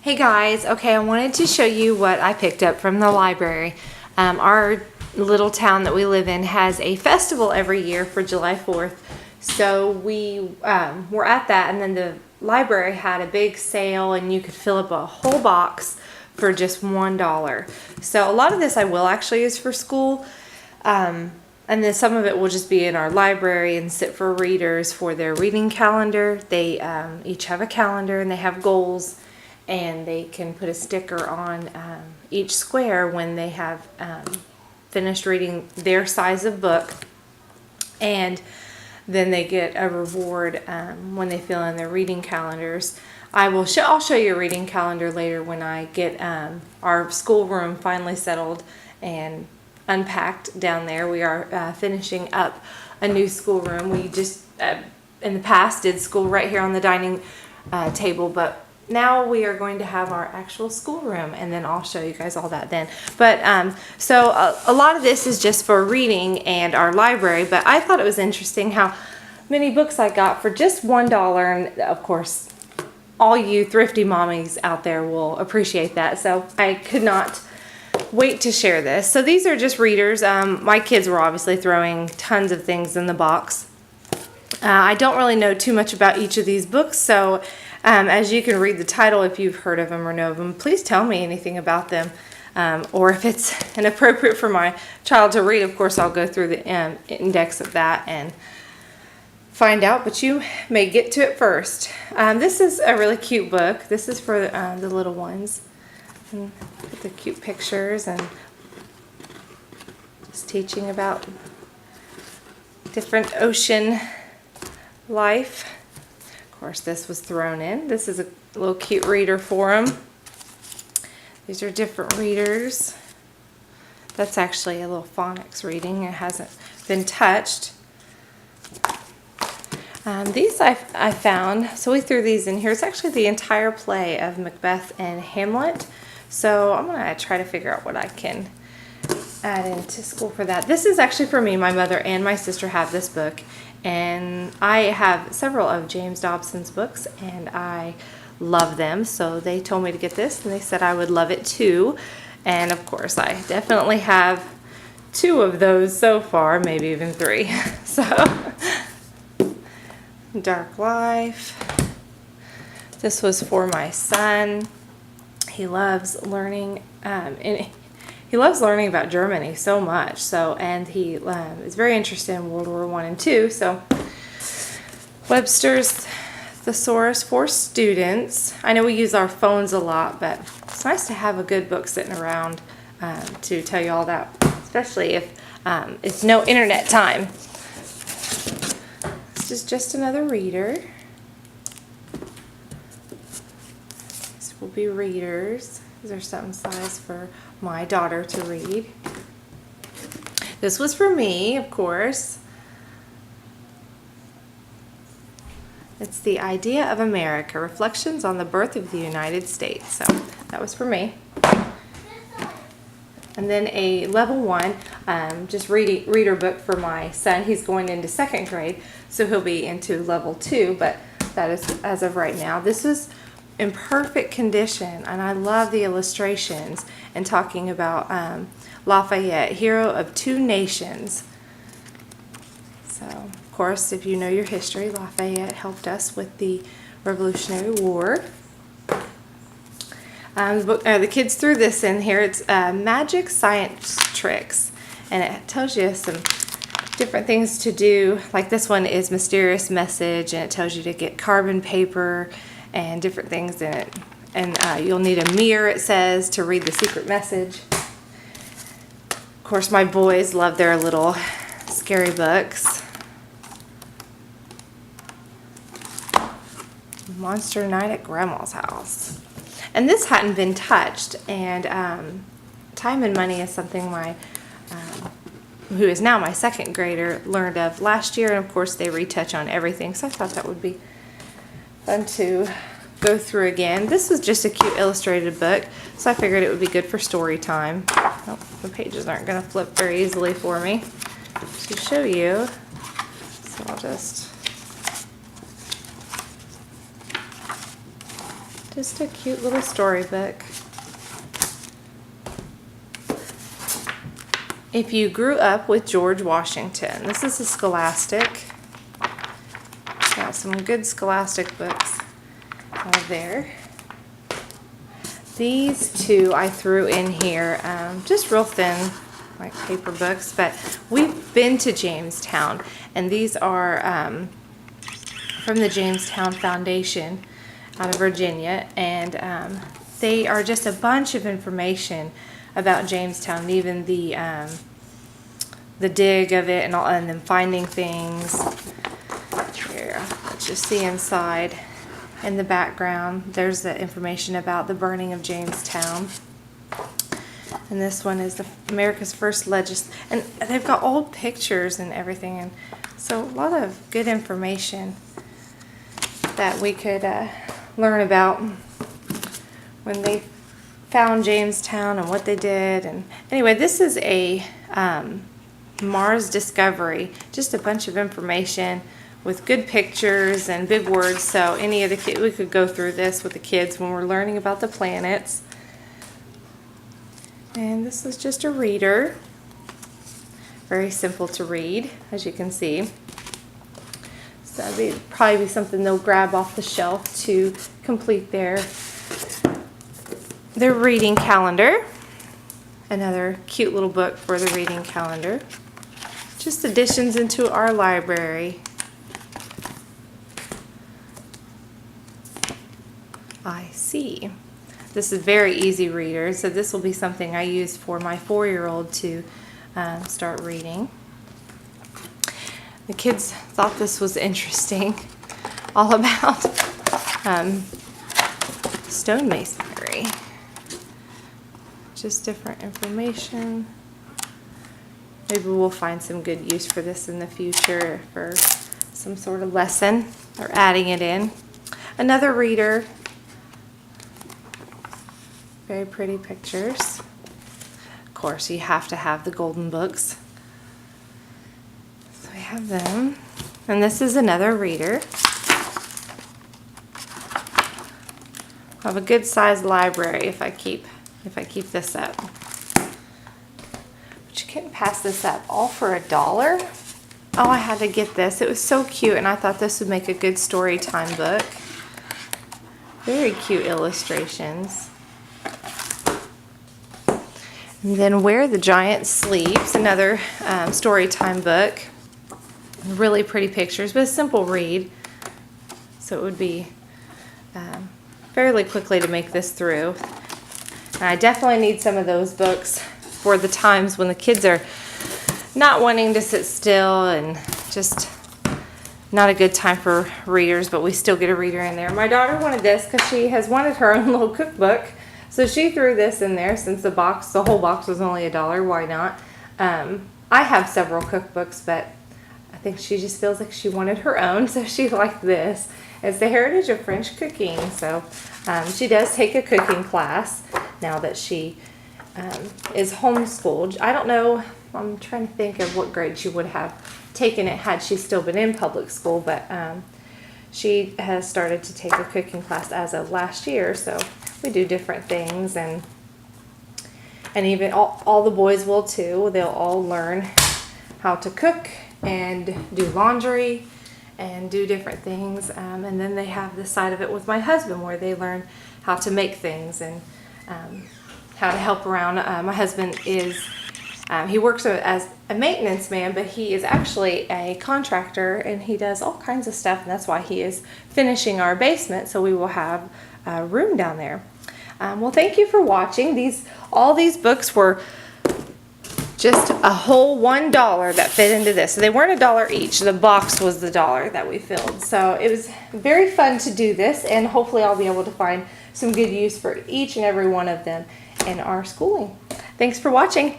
Hey guys, okay, I wanted to show you what I picked up from the library. Our little town that we live in has a festival every year for July 4th. So we were at that, and then the library had a big sale and you could fill up a whole box for just $1. So a lot of this I will actually use for school. And then some of it will just be in our library and sit for readers for their reading calendar. They each have a calendar and they have goals, and they can put a sticker on each square when they have finished reading their size of book, and then they get a reward when they fill in their reading calendars. I'll show you a reading calendar later when I get our schoolroom finally settled and unpacked down there. We are finishing up a new schoolroom. We just in the past did school right here on the dining table, but now we are going to have our actual schoolroom, and then I'll show you guys all that then. But so a lot of this is just for reading and our library, but I thought it was interesting how many books I got for just $1, and of course all you thrifty mommies out there will appreciate that. So I could not wait to share this. So these are just readers. My kids were obviously throwing tons of things in the box. I don't really know too much about each of these books, so as you can read the title, if you've heard of them or know of them, please tell me anything about them, or if it's inappropriate for my child to read. Of course, I'll go through the index of that and find out, but you may get to it first. This is a really cute book. This is for the little ones. And with the cute pictures and just teaching about different ocean life. Of course, this was thrown in. This is a little cute reader for them. These are different readers. That's actually a little phonics reading. It hasn't been touched. These I found, so we threw these in here. It's actually the entire play of Macbeth and Hamlet. So I'm going to try to figure out what I can add into school for that. This is actually for me. My mother and my sister have this book, and I have several of James Dobson's books, and I love them. So they told me to get this, and they said I would love it too. And of course, I definitely have 2 of those so far, maybe even 3. So, Dark Life. This was for my son. He loves learning, and he loves learning about Germany so much. So, and he is very interested in World War I and II. So, Webster's Thesaurus for Students. I know we use our phones a lot, but it's nice to have a good book sitting around to tell you all that, especially if it's no internet time. This is just another reader. Will be readers. These are some size for my daughter to read. This was for me, of course. It's The Idea of America, Reflections on the Birth of the United States. So that was for me. And then a level 1 just reader book for my son. He's going into 2nd grade, so he'll be into level 2, but that is as of right now. This is in perfect condition, and I love the illustrations and talking about Lafayette, hero of 2 nations. So, of course, if you know your history, Lafayette helped us with the Revolutionary War. The kids threw this in here. It's Magic Science Tricks, and it tells you some different things to do. Like this one is Mysterious Message, and it tells you to get carbon paper and different things in it. And you'll need a mirror, it says, to read the secret message. Of course, my boys love their little scary books. Monster Night at Grandma's House. And this hadn't been touched, and Time and Money is something my who is now my 2nd grader learned of last year, and of course they retouch on everything, so I thought that would be fun to go through again. This was just a cute illustrated book, so I figured it would be good for story time. Oh, the pages aren't going to flip very easily for me to show you, so I'll just Just a cute little storybook. If you grew up with George Washington, this is a Scholastic. Got some good Scholastic books out there. These two I threw in here, just real thin, like paper books, but we've been to Jamestown, and these are from the Jamestown Foundation out of Virginia, and they are just a bunch of information about Jamestown, even the dig of it and all, and then finding things. Here, let's just see inside. In the background, there's the information about the burning of Jamestown. And this one is America's first and they've got old pictures and everything, and so a lot of good information that we could learn about when they found Jamestown and what they did. And anyway, this is a Mars Discovery, just a bunch of information with good pictures and big words, so any of the kids, we could go through this with the kids when we're learning about the planets. And this is just a reader, very simple to read, as you can see. So that'd probably be something they'll grab off the shelf to complete their reading calendar. Another cute little book for the reading calendar. Just additions into our library. I see. This is very easy reader, so this will be something I use for my 4-year-old to start reading. The kids thought this was interesting, all about stonemasonry. Just different information. Maybe we'll find some good use for this in the future for some sort of lesson or adding it in. Another reader. Very pretty pictures. Of course, you have to have the golden books. So we have them. And this is another reader. I'll have a good sized library if I keep this up. But you can't pass this up. All for $1. Oh, I had to get this. It was so cute, and I thought this would make a good story time book. Very cute illustrations. And then Where the Giant Sleeps, another story time book. Really pretty pictures, but a simple read. So it would be fairly quickly to make this through. And I definitely need some of those books for the times when the kids are not wanting to sit still and just not a good time for readers, but we still get a reader in there. My daughter wanted this because she has wanted her own little cookbook. So she threw this in there since the whole box was only $1. Why not? I have several cookbooks, but I think she just feels like she wanted her own, so she liked this. It's the Heritage of French Cooking. So she does take a cooking class now that she is homeschooled. I don't know, I'm trying to think of what grade she would have taken it had she still been in public school, but she has started to take a cooking class as of last year, so we do different things, and even all the boys will too. They'll all learn how to cook and do laundry and do different things, and then they have the side of it with my husband where they learn how to make things and how to help around. My husband is he works as a maintenance man, but he is actually a contractor, and he does all kinds of stuff, and that's why he is finishing our basement, so we will have a room down there. Well, thank you for watching. All these books were just a whole $1 that fit into this. So they weren't $1 each. The box was the $1 that we filled. So it was very fun to do this, and hopefully I'll be able to find some good use for each and every one of them in our schooling. Thanks for watching.